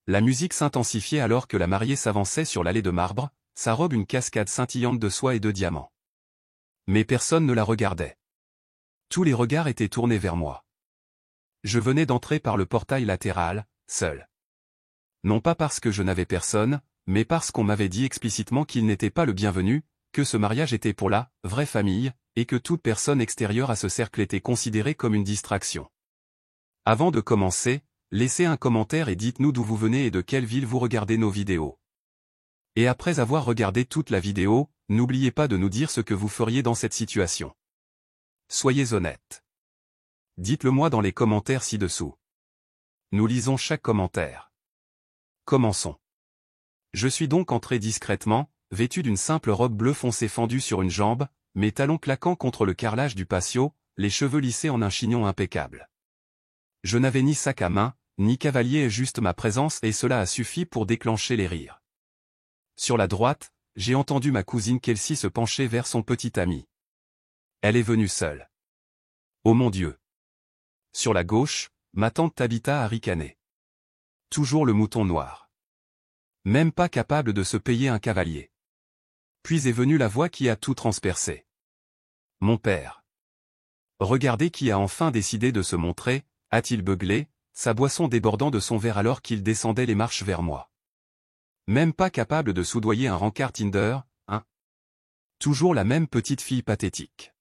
La musique s'intensifiait alors que la mariée s'avançait sur l'allée de marbre, sa robe une cascade scintillante de soie et de diamants. Mais personne ne la regardait. Tous les regards étaient tournés vers moi. Je venais d'entrer par le portail latéral, seul. Non pas parce que je n'avais personne, mais parce qu'on m'avait dit explicitement qu'il n'était pas le bienvenu, que ce mariage était pour la vraie famille, et que toute personne extérieure à ce cercle était considérée comme une distraction. Avant de commencer, laissez un commentaire et dites-nous d'où vous venez et de quelle ville vous regardez nos vidéos. Et après avoir regardé toute la vidéo, n'oubliez pas de nous dire ce que vous feriez dans cette situation. Soyez honnête. Dites-le moi dans les commentaires ci-dessous. Nous lisons chaque commentaire. Commençons. Je suis donc entré discrètement, vêtu d'une simple robe bleu foncé fendue sur une jambe, mes talons claquant contre le carrelage du patio, les cheveux lissés en un chignon impeccable. Je n'avais ni sac à main, ni cavalier, juste ma présence et cela a suffi pour déclencher les rires. Sur la droite, j'ai entendu ma cousine Kelsey se pencher vers son petit ami. Elle est venue seule. Oh mon Dieu! Sur la gauche, ma tante Tabitha a ricané. Toujours le mouton noir. Même pas capable de se payer un cavalier. Puis est venue la voix qui a tout transpercé. Mon père. Regardez qui a enfin décidé de se montrer, a-t-il beuglé, sa boisson débordant de son verre alors qu'il descendait les marches vers moi. Même pas capable de soudoyer un rencard Tinder, hein? Toujours la même petite fille pathétique.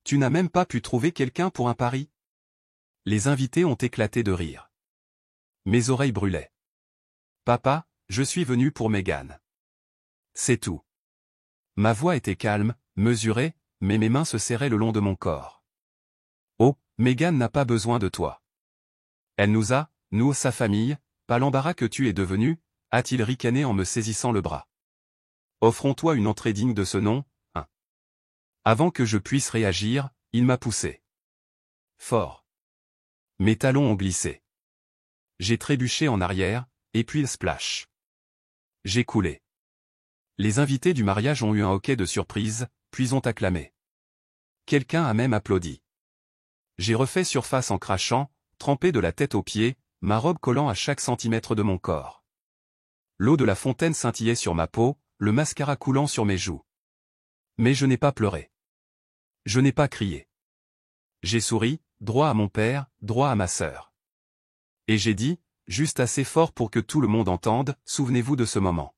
Tu n'as même pas pu trouver quelqu'un pour un pari? Les invités ont éclaté de rire. Mes oreilles brûlaient. Papa, je suis venu pour Mégane. C'est tout. Ma voix était calme, mesurée, mais mes mains se serraient le long de mon corps. Oh, Mégane n'a pas besoin de toi. Elle nous a, nous, sa famille, pas l'embarras que tu es devenu, a-t-il ricané en me saisissant le bras. Offrons-toi une entrée digne de ce nom, hein. Avant que je puisse réagir, il m'a poussé. Fort. Mes talons ont glissé. J'ai trébuché en arrière, et puis splash. J'ai coulé. Les invités du mariage ont eu un hoquet de surprise, puis ont acclamé. Quelqu'un a même applaudi. J'ai refait surface en crachant, trempé de la tête aux pieds, ma robe collant à chaque centimètre de mon corps. L'eau de la fontaine scintillait sur ma peau, le mascara coulant sur mes joues. Mais je n'ai pas pleuré. Je n'ai pas crié. J'ai souri, droit à mon père, droit à ma sœur. Et j'ai dit, juste assez fort pour que tout le monde entende, souvenez-vous de ce moment.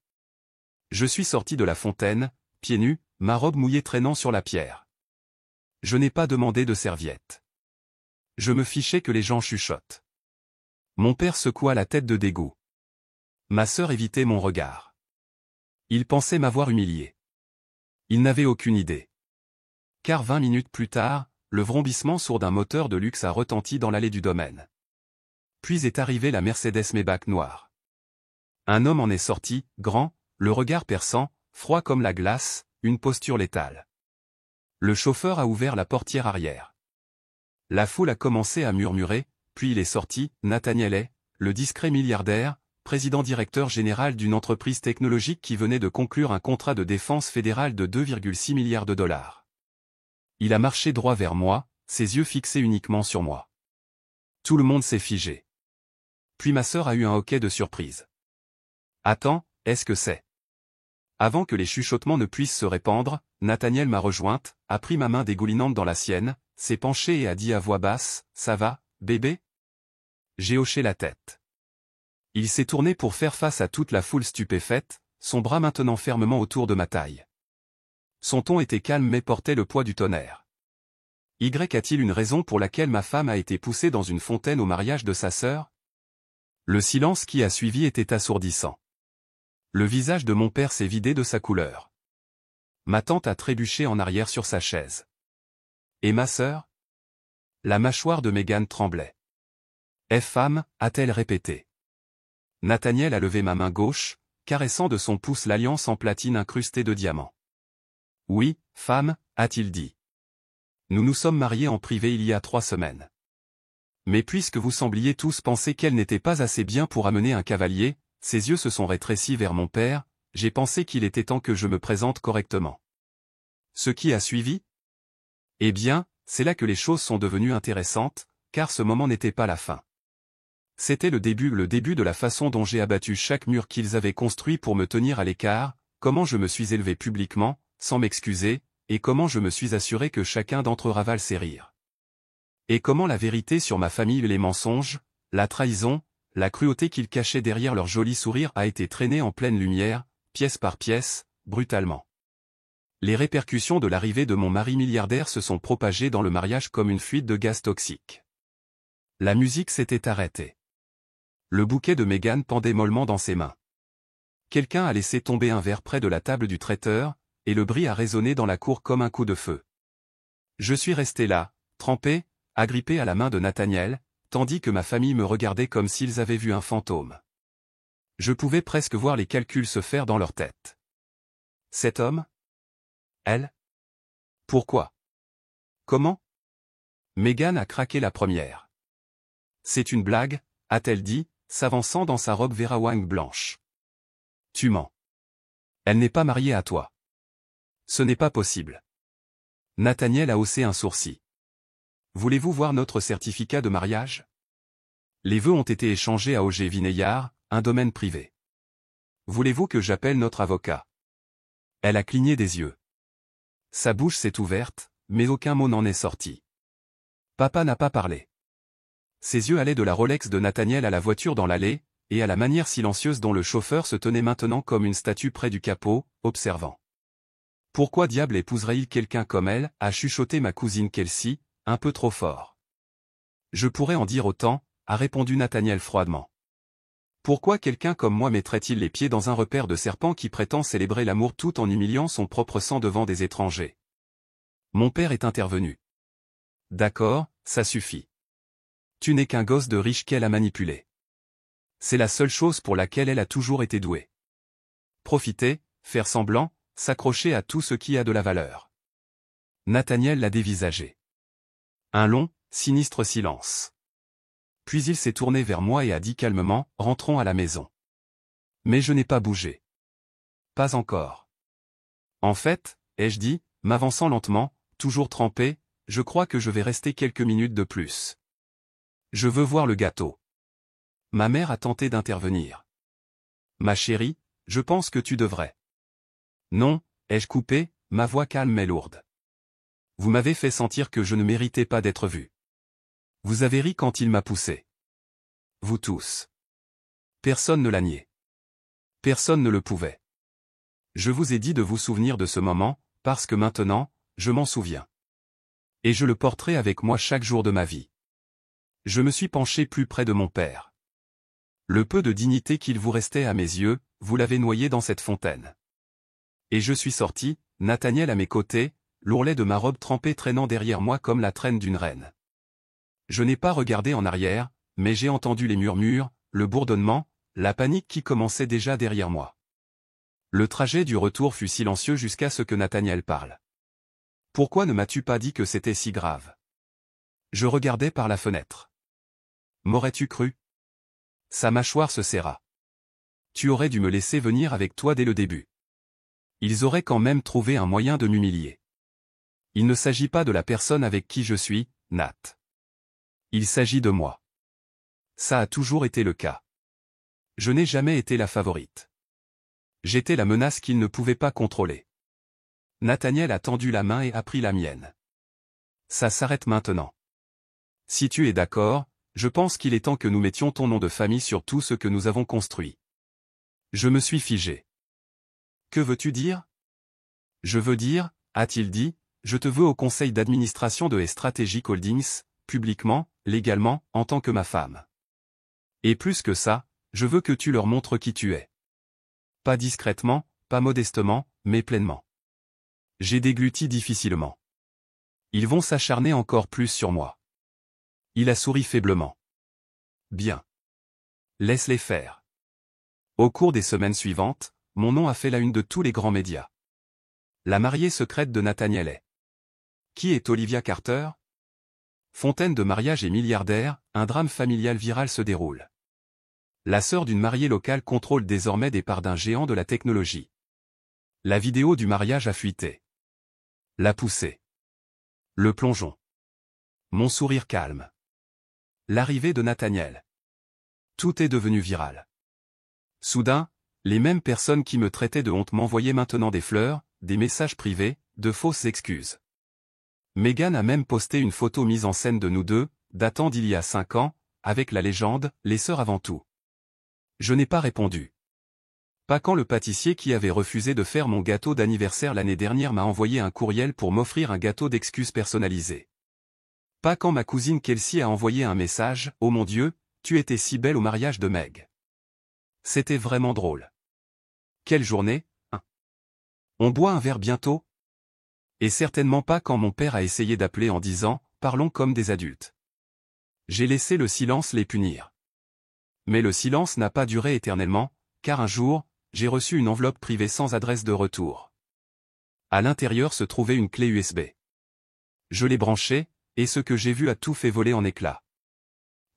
Je suis sorti de la fontaine, pieds nus, ma robe mouillée traînant sur la pierre. Je n'ai pas demandé de serviette. Je me fichais que les gens chuchotent. Mon père secoua la tête de dégoût. Ma sœur évitait mon regard. Il pensait m'avoir humilié. Il n'avait aucune idée. Car 20 minutes plus tard, le vrombissement sourd d'un moteur de luxe a retenti dans l'allée du domaine. Puis est arrivée la Mercedes Maybach noire. Un homme en est sorti, grand, le regard perçant, froid comme la glace, une posture létale. Le chauffeur a ouvert la portière arrière. La foule a commencé à murmurer, puis il est sorti, Nathaniel Hay, le discret milliardaire, président-directeur général d'une entreprise technologique qui venait de conclure un contrat de défense fédérale de 2,6 milliards de dollars. Il a marché droit vers moi, ses yeux fixés uniquement sur moi. Tout le monde s'est figé. Puis ma sœur a eu un hoquet de surprise. Attends, est-ce que c'est? Avant que les chuchotements ne puissent se répandre, Nathaniel m'a rejointe, a pris ma main dégoulinante dans la sienne, s'est penché et a dit à voix basse, « Ça va, bébé ?» J'ai hoché la tête. Il s'est tourné pour faire face à toute la foule stupéfaite, son bras maintenant fermement autour de ma taille. Son ton était calme mais portait le poids du tonnerre. Y a-t-il une raison pour laquelle ma femme a été poussée dans une fontaine au mariage de sa sœur? Le silence qui a suivi était assourdissant. Le visage de mon père s'est vidé de sa couleur. Ma tante a trébuché en arrière sur sa chaise. Et ma sœur? La mâchoire de Mégane tremblait. « Femme » a-t-elle répété. Nathaniel a levé ma main gauche, caressant de son pouce l'alliance en platine incrustée de diamants. « Oui, femme » a-t-il dit. « Nous nous sommes mariés en privé il y a 3 semaines. Mais puisque vous sembliez tous penser qu'elle n'était pas assez bien pour amener un cavalier, » ses yeux se sont rétrécis vers mon père, j'ai pensé qu'il était temps que je me présente correctement. Ce qui a suivi? Eh bien, c'est là que les choses sont devenues intéressantes, car ce moment n'était pas la fin. C'était le début de la façon dont j'ai abattu chaque mur qu'ils avaient construit pour me tenir à l'écart, comment je me suis élevé publiquement, sans m'excuser, et comment je me suis assuré que chacun d'entre eux ravale ses rires. Et comment la vérité sur ma famille et les mensonges, la trahison, la cruauté qu'ils cachaient derrière leur joli sourire a été traînée en pleine lumière, pièce par pièce, brutalement. Les répercussions de l'arrivée de mon mari milliardaire se sont propagées dans le mariage comme une fuite de gaz toxique. La musique s'était arrêtée. Le bouquet de Meghan pendait mollement dans ses mains. Quelqu'un a laissé tomber un verre près de la table du traiteur, et le bruit a résonné dans la cour comme un coup de feu. Je suis resté là, trempé, agrippé à la main de Nathaniel, tandis que ma famille me regardait comme s'ils avaient vu un fantôme. Je pouvais presque voir les calculs se faire dans leur tête. Cet homme? Elle? Pourquoi? Comment? Meghan a craqué la première. C'est une blague, a-t-elle dit, s'avançant dans sa robe Vera-Wang blanche. Tu mens. Elle n'est pas mariée à toi. Ce n'est pas possible. Nathaniel a haussé un sourcil. Voulez-vous voir notre certificat de mariage? Les vœux ont été échangés à Auger Vineillard, un domaine privé. Voulez-vous que j'appelle notre avocat? Elle a cligné des yeux. Sa bouche s'est ouverte, mais aucun mot n'en est sorti. Papa n'a pas parlé. Ses yeux allaient de la Rolex de Nathaniel à la voiture dans l'allée, et à la manière silencieuse dont le chauffeur se tenait maintenant comme une statue près du capot, observant. Pourquoi diable épouserait-il quelqu'un comme elle, a chuchoté ma cousine Kelsey, un peu trop fort. Je pourrais en dire autant, a répondu Nathaniel froidement. Pourquoi quelqu'un comme moi mettrait-il les pieds dans un repère de serpents qui prétend célébrer l'amour tout en humiliant son propre sang devant des étrangers? Mon père est intervenu. D'accord, ça suffit. Tu n'es qu'un gosse de riche qu'elle a manipulé. C'est la seule chose pour laquelle elle a toujours été douée. Profiter, faire semblant, s'accrocher à tout ce qui a de la valeur. Nathaniel l'a dévisagé. Un long, sinistre silence. Puis il s'est tourné vers moi et a dit calmement, rentrons à la maison. Mais je n'ai pas bougé. Pas encore. En fait, ai-je dit, m'avançant lentement, toujours trempé, je crois que je vais rester quelques minutes de plus. Je veux voir le gâteau. Ma mère a tenté d'intervenir. Ma chérie, je pense que tu devrais. Non, ai-je coupé, ma voix calme mais lourde. Vous m'avez fait sentir que je ne méritais pas d'être vu. Vous avez ri quand il m'a poussé. Vous tous. Personne ne l'a nié. Personne ne le pouvait. Je vous ai dit de vous souvenir de ce moment, parce que maintenant, je m'en souviens. Et je le porterai avec moi chaque jour de ma vie. Je me suis penché plus près de mon père. Le peu de dignité qu'il vous restait à mes yeux, vous l'avez noyé dans cette fontaine. Et je suis sorti, Nathaniel à mes côtés, l'ourlet de ma robe trempée traînant derrière moi comme la traîne d'une reine. Je n'ai pas regardé en arrière, mais j'ai entendu les murmures, le bourdonnement, la panique qui commençait déjà derrière moi. Le trajet du retour fut silencieux jusqu'à ce que Nathaniel parle. Pourquoi ne m'as-tu pas dit que c'était si grave? Je regardais par la fenêtre. M'aurais-tu cru? Sa mâchoire se serra. Tu aurais dû me laisser venir avec toi dès le début. Ils auraient quand même trouvé un moyen de m'humilier. Il ne s'agit pas de la personne avec qui je suis, Nat. Il s'agit de moi. Ça a toujours été le cas. Je n'ai jamais été la favorite. J'étais la menace qu'il ne pouvait pas contrôler. Nathaniel a tendu la main et a pris la mienne. Ça s'arrête maintenant. Si tu es d'accord, je pense qu'il est temps que nous mettions ton nom de famille sur tout ce que nous avons construit. Je me suis figé. Que veux-tu dire? Je veux dire, a-t-il dit, je te veux au conseil d'administration de Strategic Holdings, publiquement, légalement, en tant que ma femme. Et plus que ça, je veux que tu leur montres qui tu es. Pas discrètement, pas modestement, mais pleinement. J'ai dégluti difficilement. Ils vont s'acharner encore plus sur moi. Il a souri faiblement. Bien. Laisse-les faire. Au cours des semaines suivantes, mon nom a fait la une de tous les grands médias. La mariée secrète de Nathaniel est. Qui est Olivia Carter? Fontaine de mariage et milliardaire, un drame familial viral se déroule. La sœur d'une mariée locale contrôle désormais des parts d'un géant de la technologie. La vidéo du mariage a fuité. La poussée. Le plongeon. Mon sourire calme. L'arrivée de Nathaniel. Tout est devenu viral. Soudain, les mêmes personnes qui me traitaient de honte m'envoyaient maintenant des fleurs, des messages privés, de fausses excuses. Meghan a même posté une photo mise en scène de nous deux, datant d'il y a 5 ans, avec la légende « Les sœurs avant tout ». Je n'ai pas répondu. Pas quand le pâtissier qui avait refusé de faire mon gâteau d'anniversaire l'année dernière m'a envoyé un courriel pour m'offrir un gâteau d'excuses personnalisé. Pas quand ma cousine Kelsey a envoyé un message « Oh mon Dieu, tu étais si belle au mariage de Meg ». C'était vraiment drôle. Quelle journée, hein? On boit un verre bientôt? Et certainement pas quand mon père a essayé d'appeler en disant « Parlons comme des adultes ». J'ai laissé le silence les punir. Mais le silence n'a pas duré éternellement, car un jour, j'ai reçu une enveloppe privée sans adresse de retour. À l'intérieur se trouvait une clé USB. Je l'ai branchée, et ce que j'ai vu a tout fait voler en éclats.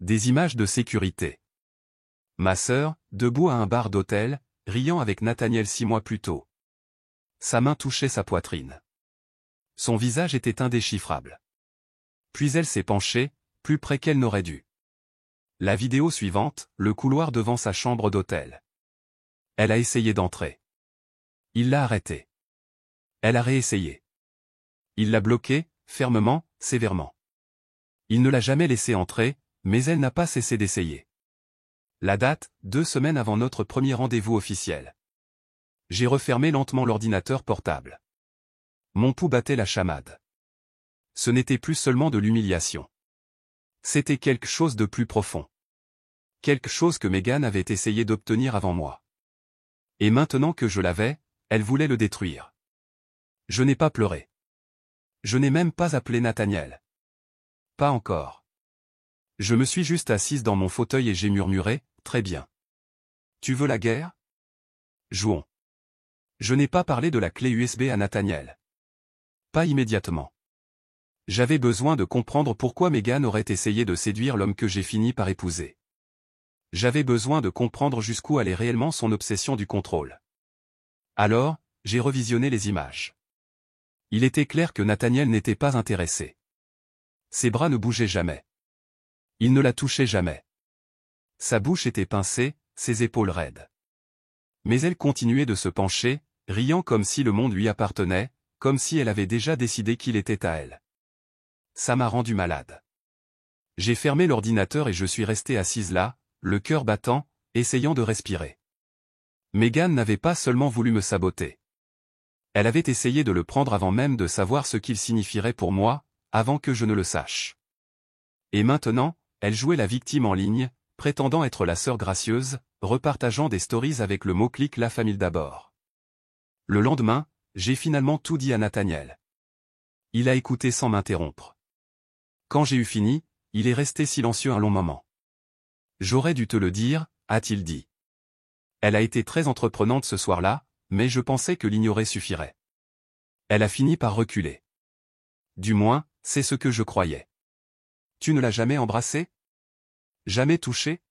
Des images de sécurité. Ma sœur, debout à un bar d'hôtel, riant avec Nathaniel 6 mois plus tôt. Sa main touchait sa poitrine. Son visage était indéchiffrable. Puis elle s'est penchée, plus près qu'elle n'aurait dû. La vidéo suivante, le couloir devant sa chambre d'hôtel. Elle a essayé d'entrer. Il l'a arrêtée. Elle a réessayé. Il l'a bloquée, fermement, sévèrement. Il ne l'a jamais laissée entrer, mais elle n'a pas cessé d'essayer. La date, 2 semaines avant notre premier rendez-vous officiel. J'ai refermé lentement l'ordinateur portable. Mon pouls battait la chamade. Ce n'était plus seulement de l'humiliation. C'était quelque chose de plus profond. Quelque chose que Meghan avait essayé d'obtenir avant moi. Et maintenant que je l'avais, elle voulait le détruire. Je n'ai pas pleuré. Je n'ai même pas appelé Nathaniel. Pas encore. Je me suis juste assise dans mon fauteuil et j'ai murmuré, « Très bien. Tu veux la guerre? Jouons. » Je n'ai pas parlé de la clé USB à Nathaniel. Pas immédiatement. J'avais besoin de comprendre pourquoi Meghan aurait essayé de séduire l'homme que j'ai fini par épouser. J'avais besoin de comprendre jusqu'où allait réellement son obsession du contrôle. Alors, j'ai revisionné les images. Il était clair que Nathaniel n'était pas intéressé. Ses bras ne bougeaient jamais. Il ne la touchait jamais. Sa bouche était pincée, ses épaules raides. Mais elle continuait de se pencher, riant comme si le monde lui appartenait, comme si elle avait déjà décidé qu'il était à elle. Ça m'a rendu malade. J'ai fermé l'ordinateur et je suis resté assise là, le cœur battant, essayant de respirer. Meghan n'avait pas seulement voulu me saboter. Elle avait essayé de le prendre avant même de savoir ce qu'il signifierait pour moi, avant que je ne le sache. Et maintenant, elle jouait la victime en ligne, prétendant être la sœur gracieuse, repartageant des stories avec le mot-clic La famille d'abord. Le lendemain, j'ai finalement tout dit à Nathaniel. Il a écouté sans m'interrompre. Quand j'ai eu fini, il est resté silencieux un long moment. J'aurais dû te le dire, a-t-il dit. Elle a été très entreprenante ce soir-là, mais je pensais que l'ignorer suffirait. Elle a fini par reculer. Du moins, c'est ce que je croyais. Tu ne l'as jamais embrassé? Jamais touché?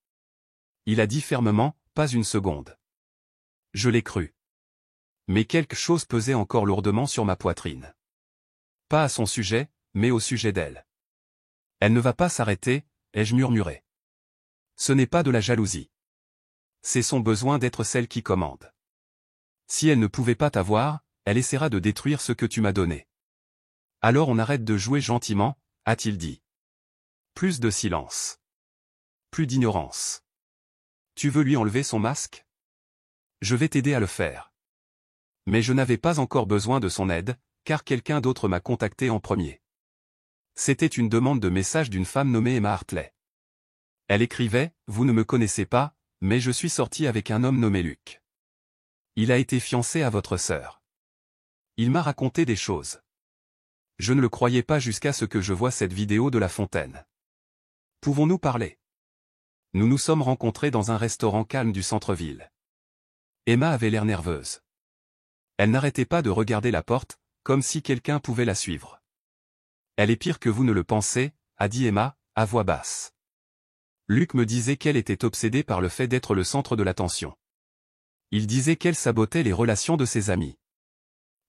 Il a dit fermement, pas une seconde. Je l'ai cru. Mais quelque chose pesait encore lourdement sur ma poitrine. Pas à son sujet, mais au sujet d'elle. Elle ne va pas s'arrêter, ai-je murmuré. Ce n'est pas de la jalousie. C'est son besoin d'être celle qui commande. Si elle ne pouvait pas t'avoir, elle essaiera de détruire ce que tu m'as donné. Alors on arrête de jouer gentiment, a-t-il dit. Plus de silence. Plus d'ignorance. Tu veux lui enlever son masque? Je vais t'aider à le faire. Mais je n'avais pas encore besoin de son aide, car quelqu'un d'autre m'a contacté en premier. C'était une demande de message d'une femme nommée Emma Hartley. Elle écrivait, « Vous ne me connaissez pas, mais je suis sortie avec un homme nommé Luc. Il a été fiancé à votre sœur. Il m'a raconté des choses. Je ne le croyais pas jusqu'à ce que je voie cette vidéo de La Fontaine. Pouvons-nous parler? Nous nous sommes rencontrés dans un restaurant calme du centre-ville. Emma avait l'air nerveuse. Elle n'arrêtait pas de regarder la porte, comme si quelqu'un pouvait la suivre. Elle est pire que vous ne le pensez, a dit Emma, à voix basse. Luc me disait qu'elle était obsédée par le fait d'être le centre de l'attention. Il disait qu'elle sabotait les relations de ses amis.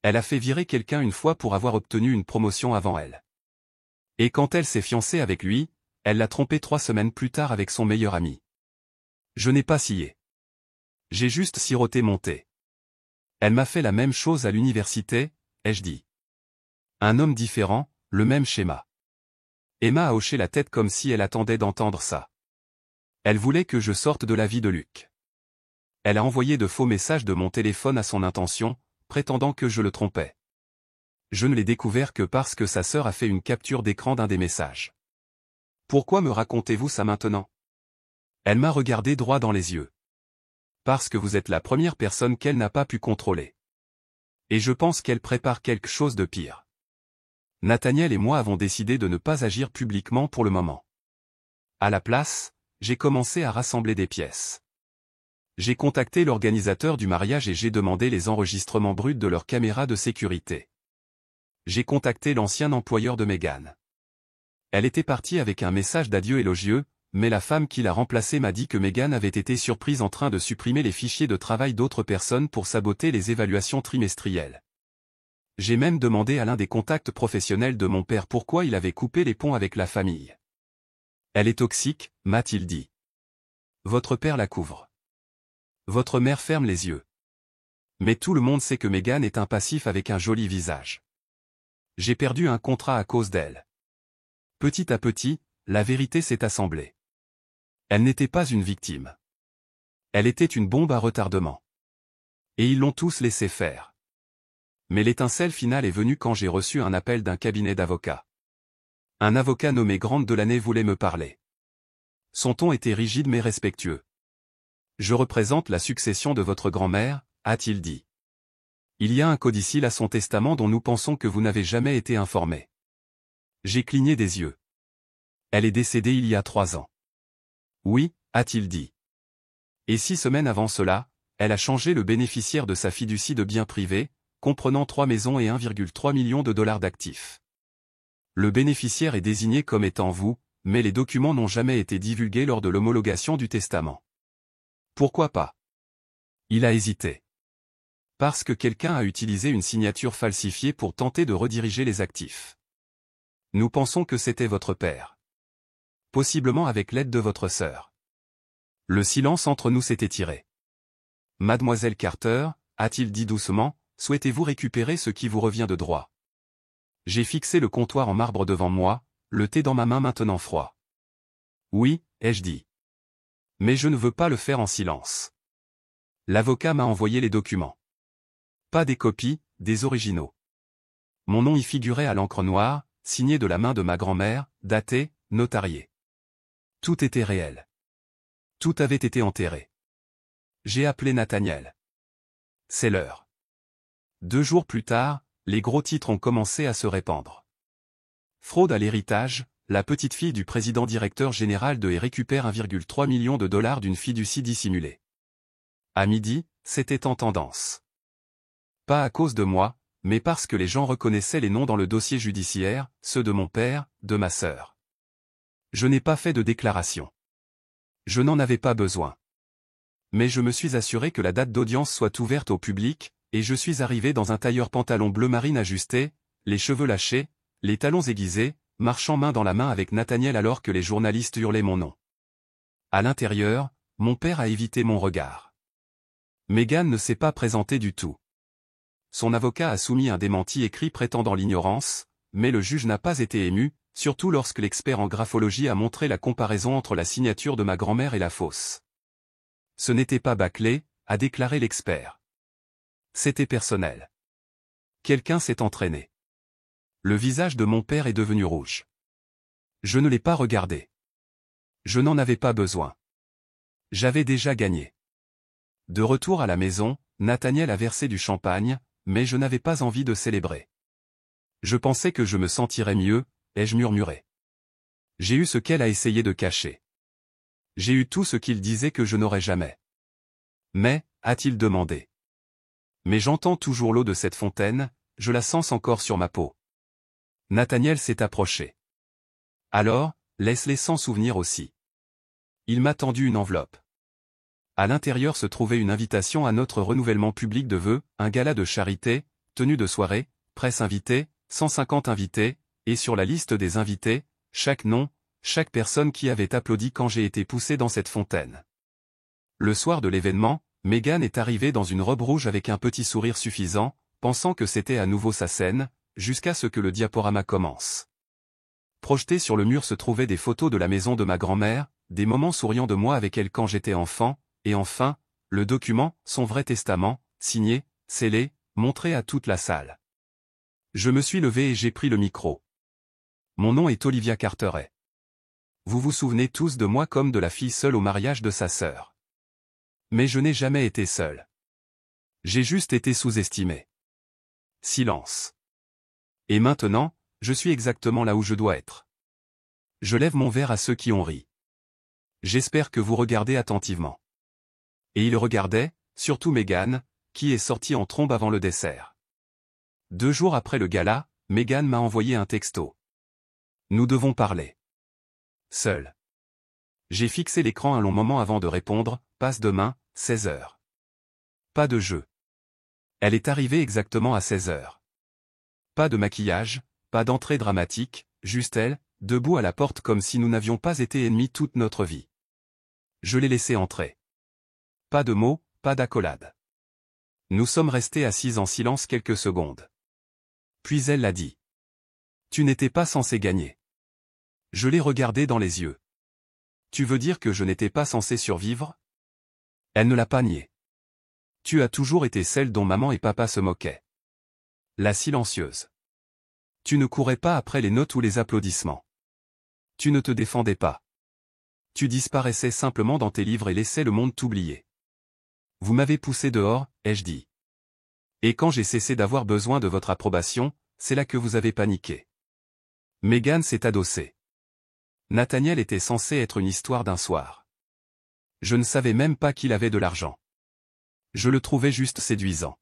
Elle a fait virer quelqu'un une fois pour avoir obtenu une promotion avant elle. Et quand elle s'est fiancée avec lui, elle l'a trompé 3 semaines plus tard avec son meilleur ami. Je n'ai pas scié. J'ai juste siroté mon thé. Elle m'a fait la même chose à l'université, ai-je dit. Un homme différent, le même schéma. Emma a hoché la tête comme si elle attendait d'entendre ça. Elle voulait que je sorte de la vie de Luc. Elle a envoyé de faux messages de mon téléphone à son intention, prétendant que je le trompais. Je ne l'ai découvert que parce que sa sœur a fait une capture d'écran d'un des messages. Pourquoi me racontez-vous ça maintenant? Elle m'a regardé droit dans les yeux. Parce que vous êtes la première personne qu'elle n'a pas pu contrôler. Et je pense qu'elle prépare quelque chose de pire. Nathaniel et moi avons décidé de ne pas agir publiquement pour le moment. À la place, j'ai commencé à rassembler des pièces. J'ai contacté l'organisateur du mariage et j'ai demandé les enregistrements bruts de leurs caméras de sécurité. J'ai contacté l'ancien employeur de Meghan. Elle était partie avec un message d'adieu élogieux, mais la femme qui l'a remplacée m'a dit que Meghan avait été surprise en train de supprimer les fichiers de travail d'autres personnes pour saboter les évaluations trimestrielles. J'ai même demandé à l'un des contacts professionnels de mon père pourquoi il avait coupé les ponts avec la famille. Elle est toxique, m'a-t-il dit. Votre père la couvre. Votre mère ferme les yeux. Mais tout le monde sait que Meghan est un passif avec un joli visage. J'ai perdu un contrat à cause d'elle. Petit à petit, la vérité s'est assemblée. Elle n'était pas une victime. Elle était une bombe à retardement. Et ils l'ont tous laissé faire. Mais l'étincelle finale est venue quand j'ai reçu un appel d'un cabinet d'avocats. Un avocat nommé Grant Delaney voulait me parler. Son ton était rigide mais respectueux. Je représente la succession de votre grand-mère, a-t-il dit. Il y a un codicile à son testament dont nous pensons que vous n'avez jamais été informé. J'ai cligné des yeux. Elle est décédée il y a 3 ans. Oui, a-t-il dit. Et 6 semaines avant cela, elle a changé le bénéficiaire de sa fiducie de biens privés, comprenant 3 maisons et 1,3 million de dollars d'actifs. Le bénéficiaire est désigné comme étant vous, mais les documents n'ont jamais été divulgués lors de l'homologation du testament. Pourquoi pas? Il a hésité. Parce que quelqu'un a utilisé une signature falsifiée pour tenter de rediriger les actifs. Nous pensons que c'était votre père. Possiblement avec l'aide de votre sœur. Le silence entre nous s'est étiré. Mademoiselle Carter, a-t-il dit doucement, souhaitez-vous récupérer ce qui vous revient de droit? J'ai fixé le comptoir en marbre devant moi, le thé dans ma main maintenant froid. Oui, ai-je dit. Mais je ne veux pas le faire en silence. L'avocat m'a envoyé les documents. Pas des copies, des originaux. Mon nom y figurait à l'encre noire, signé de la main de ma grand-mère, daté, notarié. Tout était réel. Tout avait été enterré. J'ai appelé Nathaniel. C'est l'heure. 2 jours plus tard, les gros titres ont commencé à se répandre. Fraude à l'héritage, la petite fille du président directeur général de et récupère 1,3 million de dollars d'une fiducie dissimulée. À midi, c'était en tendance. Pas à cause de moi, mais parce que les gens reconnaissaient les noms dans le dossier judiciaire, ceux de mon père, de ma sœur. Je n'ai pas fait de déclaration. Je n'en avais pas besoin. Mais je me suis assuré que la date d'audience soit ouverte au public, et je suis arrivé dans un tailleur pantalon bleu marine ajusté, les cheveux lâchés, les talons aiguisés, marchant main dans la main avec Nathaniel alors que les journalistes hurlaient mon nom. À l'intérieur, mon père a évité mon regard. Meghan ne s'est pas présentée du tout. Son avocat a soumis un démenti écrit prétendant l'ignorance, mais le juge n'a pas été ému, surtout lorsque l'expert en graphologie a montré la comparaison entre la signature de ma grand-mère et la fausse. Ce n'était pas bâclé, a déclaré l'expert. C'était personnel. Quelqu'un s'est entraîné. Le visage de mon père est devenu rouge. Je ne l'ai pas regardé. Je n'en avais pas besoin. J'avais déjà gagné. De retour à la maison, Nathaniel a versé du champagne, mais je n'avais pas envie de célébrer. Je pensais que je me sentirais mieux, ai-je murmuré. J'ai eu ce qu'elle a essayé de cacher. J'ai eu tout ce qu'il disait que je n'aurais jamais. Mais, a-t-il demandé. Mais j'entends toujours l'eau de cette fontaine, je la sens encore sur ma peau. Nathaniel s'est approché. Alors, laisse-les s'en souvenir aussi. Il m'a tendu une enveloppe. À l'intérieur se trouvait une invitation à notre renouvellement public de vœux, un gala de charité, tenue de soirée, presse invitée, 150 invités, et sur la liste des invités, chaque nom, chaque personne qui avait applaudi quand j'ai été poussé dans cette fontaine. Le soir de l'événement, Meghan est arrivée dans une robe rouge avec un petit sourire suffisant, pensant que c'était à nouveau sa scène, jusqu'à ce que le diaporama commence. Projetées sur le mur se trouvaient des photos de la maison de ma grand-mère, des moments souriants de moi avec elle quand j'étais enfant, et enfin, le document, son vrai testament, signé, scellé, montré à toute la salle. Je me suis levé et j'ai pris le micro. Mon nom est Olivia Carteret. Vous vous souvenez tous de moi comme de la fille seule au mariage de sa sœur. Mais je n'ai jamais été seule. J'ai juste été sous-estimée. Silence. Et maintenant, je suis exactement là où je dois être. Je lève mon verre à ceux qui ont ri. J'espère que vous regardez attentivement. Et ils regardaient, surtout Meghan, qui est sortie en trombe avant le dessert. 2 jours après le gala, Meghan m'a envoyé un texto. Nous devons parler. Seul. J'ai fixé l'écran un long moment avant de répondre, passe demain, 16 h. Pas de jeu. Elle est arrivée exactement à 16 h. Pas de maquillage, pas d'entrée dramatique, juste elle, debout à la porte comme si nous n'avions pas été ennemis toute notre vie. Je l'ai laissée entrer. Pas de mots, pas d'accolade. Nous sommes restés assises en silence quelques secondes. Puis elle l'a dit. Tu n'étais pas censé gagner. Je l'ai regardée dans les yeux. Tu veux dire que je n'étais pas censé survivre? Elle ne l'a pas nié. Tu as toujours été celle dont maman et papa se moquaient. La silencieuse. Tu ne courais pas après les notes ou les applaudissements. Tu ne te défendais pas. Tu disparaissais simplement dans tes livres et laissais le monde t'oublier. Vous m'avez poussé dehors, ai-je dit. Et quand j'ai cessé d'avoir besoin de votre approbation, c'est là que vous avez paniqué. Meghan s'est adossée. Nathaniel était censé être une histoire d'un soir. Je ne savais même pas qu'il avait de l'argent. Je le trouvais juste séduisant.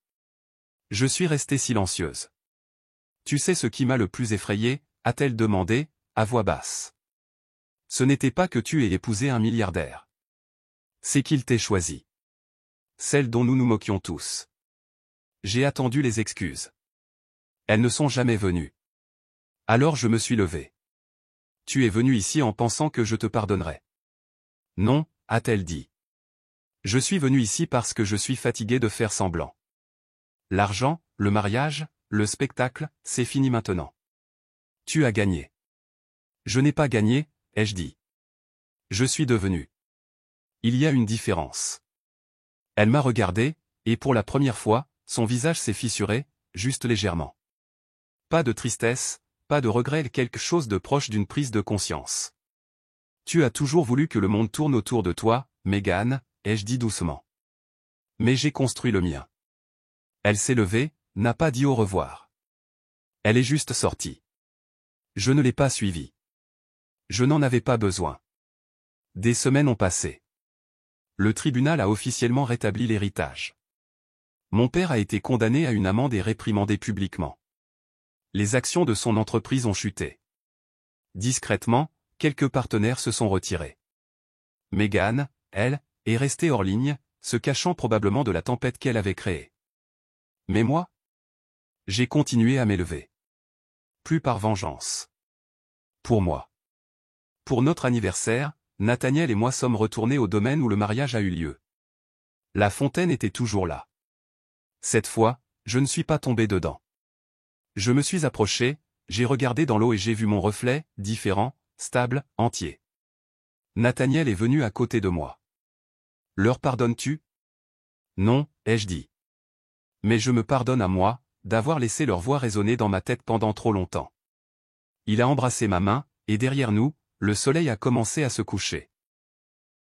Je suis restée silencieuse. Tu sais ce qui m'a le plus effrayée, a-t-elle demandé, à voix basse. Ce n'était pas que tu aies épousé un milliardaire. C'est qu'il t'ait choisi. Celle dont nous nous moquions tous. J'ai attendu les excuses. Elles ne sont jamais venues. Alors je me suis levé. Tu es venu ici en pensant que je te pardonnerais. Non, a-t-elle dit. Je suis venu ici parce que je suis fatigué de faire semblant. L'argent, le mariage, le spectacle, c'est fini maintenant. Tu as gagné. Je n'ai pas gagné, ai-je dit. Je suis devenu. Il y a une différence. Elle m'a regardé, et pour la première fois, son visage s'est fissuré, juste légèrement. Pas de tristesse, pas de regret, quelque chose de proche d'une prise de conscience. Tu as toujours voulu que le monde tourne autour de toi, Meghan, ai-je dit doucement. Mais j'ai construit le mien. Elle s'est levée, n'a pas dit au revoir. Elle est juste sortie. Je ne l'ai pas suivie. Je n'en avais pas besoin. Des semaines ont passé. Le tribunal a officiellement rétabli l'héritage. Mon père a été condamné à une amende et réprimandé publiquement. Les actions de son entreprise ont chuté. Discrètement, quelques partenaires se sont retirés. Meghan, elle, est restée hors ligne, se cachant probablement de la tempête qu'elle avait créée. Mais moi? J'ai continué à m'élever. Plus par vengeance. Pour moi. Pour notre anniversaire, Nathaniel et moi sommes retournés au domaine où le mariage a eu lieu. La fontaine était toujours là. Cette fois, je ne suis pas tombé dedans. Je me suis approché, j'ai regardé dans l'eau et j'ai vu mon reflet, différent, stable, entier. Nathaniel est venu à côté de moi. Leur pardonnes-tu? Non, ai-je dit. Mais je me pardonne à moi, d'avoir laissé leur voix résonner dans ma tête pendant trop longtemps. Il a embrassé ma main, et derrière nous, le soleil a commencé à se coucher.